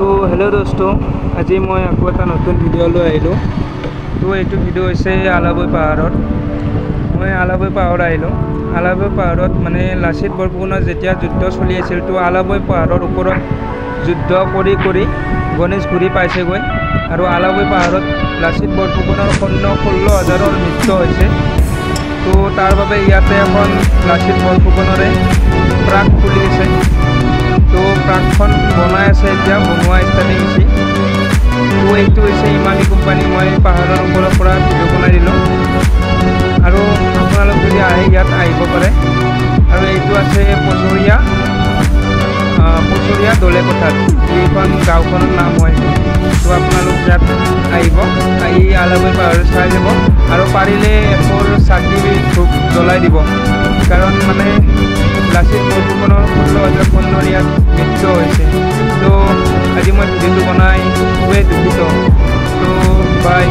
तो हेलो दोस्तों, आज मैं आको एक नतुन भिडिओ लो आइलो। तो ये भिडिओ है आलाबৈ पहाड़। मैं आलाबৈ पहाड़ आइलो। आलाबৈ पहाड़ माने लाचित बरफुकনৰ যেতিয়া যুদ্ধ চলি আছিল तो आलाबৈ पहाड़ৰ ওপৰত যুদ্ধ কৰি গণেশ ঘূৰি পাইছেগৈ আৰু आलाबৈ पहाड़ত লাচিত বৰফুকনৰ 16,000ৰ মৃত্যু হৈছে। तो तार बारे इते এখন লাচিত বৰফুকনৰে প্ৰাগ খুলি আছে। तो प्रागखन बनाई आसे এতিয়া बनवा स्टार्टिंग হৈছে। तो এইটো হৈছে ইমানি কোম্পানী। मैं पहाड़ৰ ওপৰৰ পৰা ভিডিও বনাই দিলোঁ আৰু আপোনালোক যদি আহে ইয়াত আহিব পাৰে। আৰু এইটো আছে পচৰীয়া দলে পথাৰ, এইখন গাঁওখনৰ নাম হয়। তো আপোনালোক ইয়াত আহিব, আহি আলাবৈ পাহাৰ চাই যাব আৰু পাৰিলে এপৰ চাকি ধূপ জ্বলাই দিব, কাৰণ মানে লাচিত বৰফুকনৰ 16,000 ইয়াত মৃত্যু হৈছে। তো আজি মই ভিডিঅ'টো বনাই খুবেই দুখিত। তো বাই।